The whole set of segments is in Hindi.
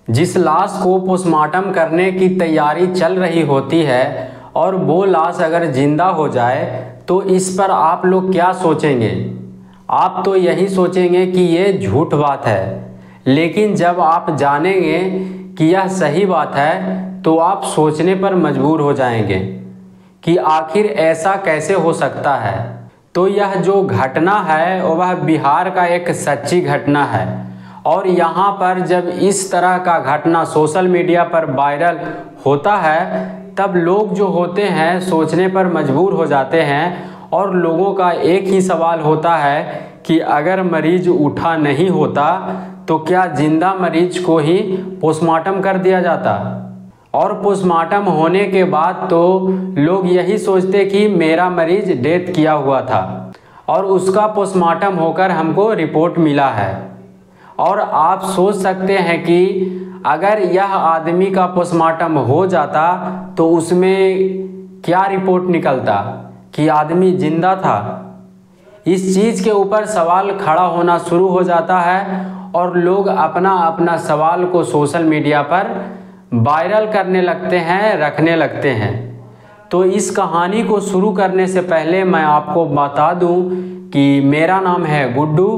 जिस लाश को पोस्टमार्टम करने की तैयारी चल रही होती है और वो लाश अगर जिंदा हो जाए तो इस पर आप लोग क्या सोचेंगे? आप तो यही सोचेंगे कि ये झूठ बात है, लेकिन जब आप जानेंगे कि यह सही बात है तो आप सोचने पर मजबूर हो जाएंगे कि आखिर ऐसा कैसे हो सकता है। तो यह जो घटना है वह बिहार का एक सच्ची घटना है और यहाँ पर जब इस तरह का घटना सोशल मीडिया पर वायरल होता है तब लोग जो होते हैं सोचने पर मजबूर हो जाते हैं और लोगों का एक ही सवाल होता है कि अगर मरीज उठा नहीं होता तो क्या जिंदा मरीज को ही पोस्टमार्टम कर दिया जाता? और पोस्टमार्टम होने के बाद तो लोग यही सोचते कि मेरा मरीज डेथ किया हुआ था और उसका पोस्टमार्टम होकर हमको रिपोर्ट मिला है। और आप सोच सकते हैं कि अगर यह आदमी का पोस्टमार्टम हो जाता तो उसमें क्या रिपोर्ट निकलता कि आदमी जिंदा था। इस चीज़ के ऊपर सवाल खड़ा होना शुरू हो जाता है और लोग अपना अपना सवाल को सोशल मीडिया पर वायरल करने लगते हैं, रखने लगते हैं। तो इस कहानी को शुरू करने से पहले मैं आपको बता दूं कि मेरा नाम है गुड्डू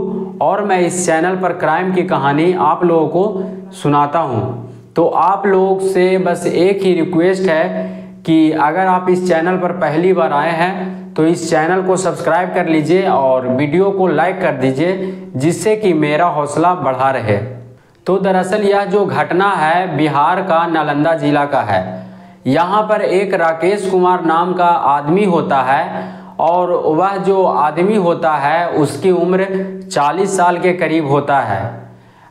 और मैं इस चैनल पर क्राइम की कहानी आप लोगों को सुनाता हूं। तो आप लोग से बस एक ही रिक्वेस्ट है कि अगर आप इस चैनल पर पहली बार आए हैं तो इस चैनल को सब्सक्राइब कर लीजिए और वीडियो को लाइक कर दीजिए, जिससे कि मेरा हौसला बढ़ा रहे। तो दरअसल यह जो घटना है बिहार का नालंदा जिला का है। यहाँ पर एक राकेश कुमार नाम का आदमी होता है और वह जो आदमी होता है उसकी उम्र 40 साल के करीब होता है।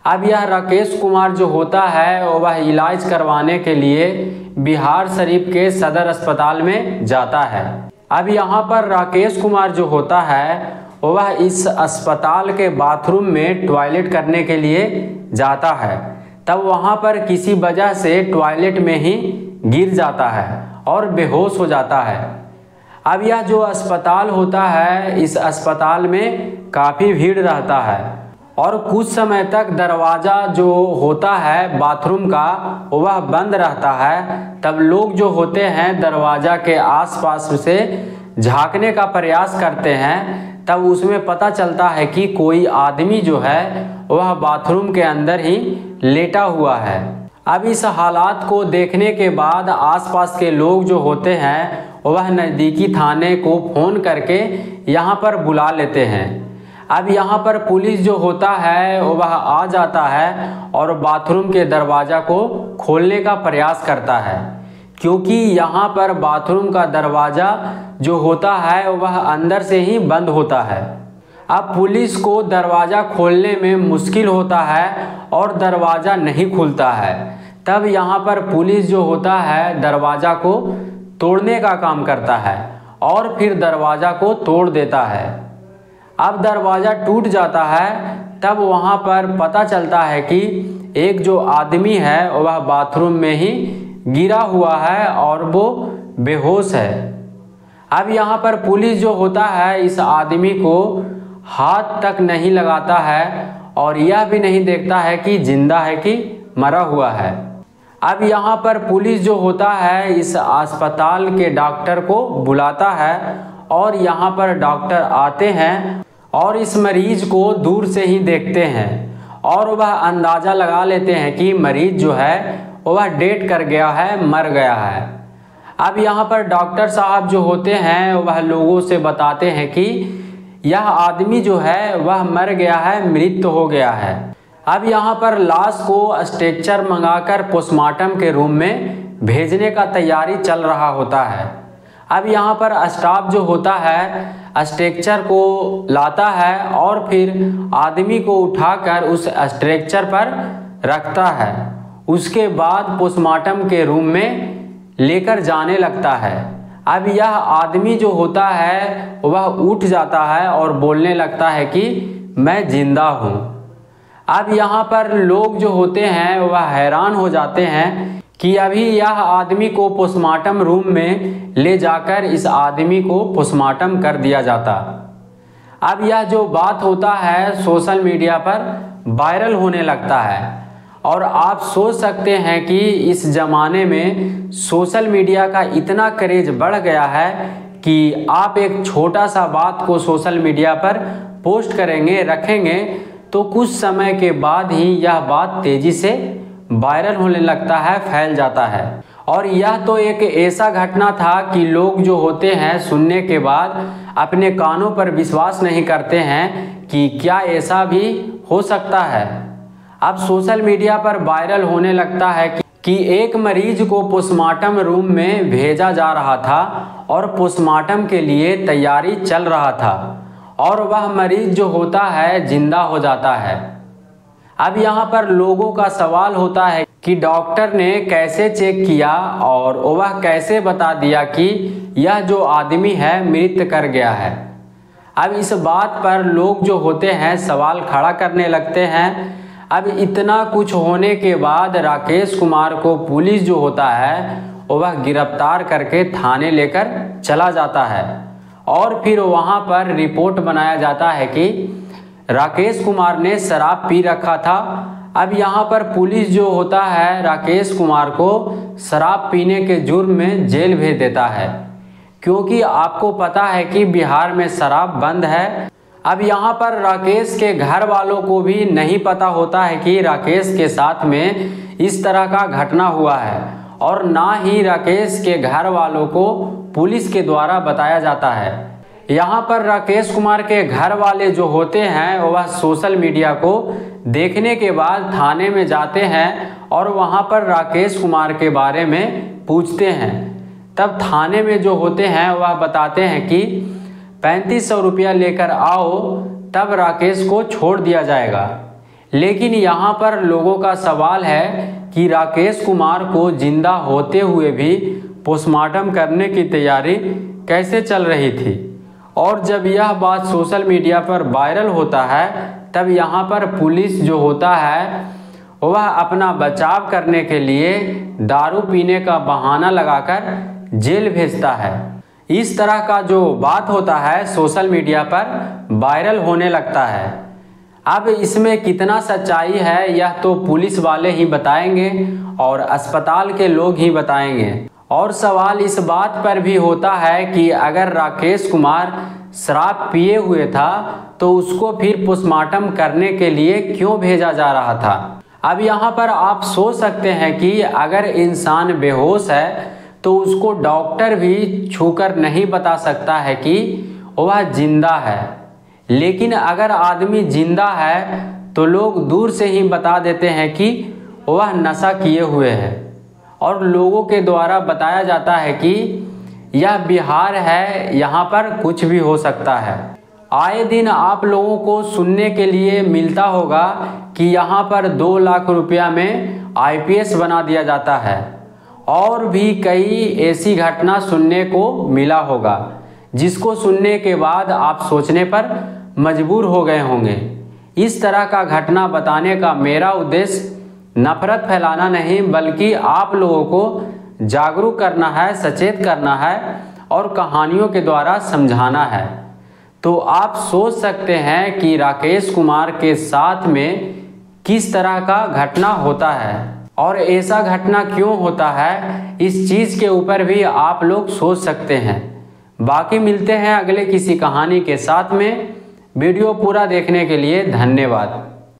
अब यह राकेश कुमार जो होता है वह इलाज करवाने के लिए बिहार शरीफ के सदर अस्पताल में जाता है। अब यहाँ पर राकेश कुमार जो होता है वह इस अस्पताल के बाथरूम में टॉयलेट करने के लिए जाता है। तब वहाँ पर किसी वजह से टॉयलेट में ही गिर जाता है और बेहोश हो जाता है। अब यह जो अस्पताल होता है इस अस्पताल में काफ़ी भीड़ रहता है और कुछ समय तक दरवाज़ा जो होता है बाथरूम का वह बंद रहता है। तब लोग जो होते हैं दरवाज़ा के आसपास से झांकने का प्रयास करते हैं। तब उसमें पता चलता है कि कोई आदमी जो है वह बाथरूम के अंदर ही लेटा हुआ है। अब इस हालात को देखने के बाद आसपास के लोग जो होते हैं वह नज़दीकी थाने को फ़ोन करके यहाँ पर बुला लेते हैं। अब यहाँ पर पुलिस जो होता है वह आ जाता है और बाथरूम के दरवाज़ा को खोलने का प्रयास करता है, क्योंकि यहाँ पर बाथरूम का दरवाज़ा जो होता है वह अंदर से ही बंद होता है। अब पुलिस को दरवाज़ा खोलने में मुश्किल होता है और दरवाज़ा नहीं खुलता है। तब यहाँ पर पुलिस जो होता है दरवाज़ा को तोड़ने का काम करता है और फिर दरवाज़ा को तोड़ देता है। अब दरवाज़ा टूट जाता है। तब वहाँ पर पता चलता है कि एक जो आदमी है वह बाथरूम में ही गिरा हुआ है और वो बेहोश है। अब यहाँ पर पुलिस जो होता है इस आदमी को हाथ तक नहीं लगाता है और यह भी नहीं देखता है कि जिंदा है कि मरा हुआ है। अब यहाँ पर पुलिस जो होता है इस अस्पताल के डॉक्टर को बुलाता है और यहाँ पर डॉक्टर आते हैं और इस मरीज को दूर से ही देखते हैं और वह अंदाज़ा लगा लेते हैं कि मरीज जो है वह डेथ कर गया है, मर गया है। अब यहाँ पर डॉक्टर साहब जो होते हैं वह लोगों से बताते हैं कि यह आदमी जो है वह मर गया है, मृत हो गया है। अब यहाँ पर लाश को स्ट्रेचर मंगाकर पोस्टमार्टम के रूम में भेजने का तैयारी चल रहा होता है। अब यहाँ पर स्टाफ जो होता है स्ट्रेचर को लाता है और फिर आदमी को उठाकर उस स्ट्रेचर पर रखता है। उसके बाद पोस्टमार्टम के रूम में लेकर जाने लगता है। अब यह आदमी जो होता है वह उठ जाता है और बोलने लगता है कि मैं जिंदा हूँ। अब यहाँ पर लोग जो होते हैं वह हैरान हो जाते हैं कि अभी यह आदमी को पोस्टमार्टम रूम में ले जाकर इस आदमी को पोस्टमार्टम कर दिया जाता। अब यह जो बात होता है सोशल मीडिया पर वायरल होने लगता है और आप सोच सकते हैं कि इस ज़माने में सोशल मीडिया का इतना क्रेज बढ़ गया है कि आप एक छोटा सा बात को सोशल मीडिया पर पोस्ट करेंगे, रखेंगे, तो कुछ समय के बाद ही यह बात तेज़ी से वायरल होने लगता है, फैल जाता है। और यह तो एक ऐसा घटना था कि लोग जो होते हैं सुनने के बाद अपने कानों पर विश्वास नहीं करते हैं कि क्या ऐसा भी हो सकता है। अब सोशल मीडिया पर वायरल होने लगता है कि एक मरीज को पोस्टमार्टम रूम में भेजा जा रहा था और पोस्टमार्टम के लिए तैयारी चल रहा था और वह मरीज जो होता है जिंदा हो जाता है। अब यहाँ पर लोगों का सवाल होता है कि डॉक्टर ने कैसे चेक किया और वह कैसे बता दिया कि यह जो आदमी है मृत कर गया है। अब इस बात पर लोग जो होते हैं सवाल खड़ा करने लगते हैं। अब इतना कुछ होने के बाद राकेश कुमार को पुलिस जो होता है वह गिरफ्तार करके थाने लेकर चला जाता है और फिर वहां पर रिपोर्ट बनाया जाता है कि राकेश कुमार ने शराब पी रखा था। अब यहां पर पुलिस जो होता है राकेश कुमार को शराब पीने के जुर्म में जेल भेज देता है, क्योंकि आपको पता है कि बिहार में शराब बंद है। अब यहाँ पर राकेश के घर वालों को भी नहीं पता होता है कि राकेश के साथ में इस तरह का घटना हुआ है और ना ही राकेश के घर वालों को पुलिस के द्वारा बताया जाता है। यहाँ पर राकेश कुमार के घर वाले जो होते हैं वह सोशल मीडिया को देखने के बाद थाने में जाते हैं और वहाँ पर राकेश कुमार के बारे में पूछते हैं। तब थाने में जो होते हैं वह बताते हैं कि 3500 रुपया लेकर आओ, तब राकेश को छोड़ दिया जाएगा। लेकिन यहाँ पर लोगों का सवाल है कि राकेश कुमार को जिंदा होते हुए भी पोस्टमार्टम करने की तैयारी कैसे चल रही थी। और जब यह बात सोशल मीडिया पर वायरल होता है तब यहाँ पर पुलिस जो होता है वह अपना बचाव करने के लिए दारू पीने का बहाना लगाकर जेल भेजता है। इस तरह का जो बात होता है सोशल मीडिया पर वायरल होने लगता है। अब इसमें कितना सच्चाई है यह तो पुलिस वाले ही बताएंगे और अस्पताल के लोग ही बताएंगे। और सवाल इस बात पर भी होता है कि अगर राकेश कुमार शराब पिए हुए था तो उसको फिर पोस्टमार्टम करने के लिए क्यों भेजा जा रहा था। अब यहाँ पर आप सोच सकते हैं कि अगर इंसान बेहोश है तो उसको डॉक्टर भी छूकर नहीं बता सकता है कि वह जिंदा है, लेकिन अगर आदमी जिंदा है तो लोग दूर से ही बता देते हैं कि वह नशा किए हुए है और लोगों के द्वारा बताया जाता है कि यह बिहार है, यहाँ पर कुछ भी हो सकता है। आए दिन आप लोगों को सुनने के लिए मिलता होगा कि यहाँ पर 2 लाख रुपया में IPS बना दिया जाता है और भी कई ऐसी घटना सुनने को मिला होगा जिसको सुनने के बाद आप सोचने पर मजबूर हो गए होंगे। इस तरह का घटना बताने का मेरा उद्देश्य नफरत फैलाना नहीं बल्कि आप लोगों को जागरूक करना है, सचेत करना है और कहानियों के द्वारा समझाना है। तो आप सोच सकते हैं कि राकेश कुमार के साथ में किस तरह का घटना होता है और ऐसा घटना क्यों होता है, इस चीज़ के ऊपर भी आप लोग सोच सकते हैं। बाकी मिलते हैं अगले किसी कहानी के साथ में। वीडियो पूरा देखने के लिए धन्यवाद।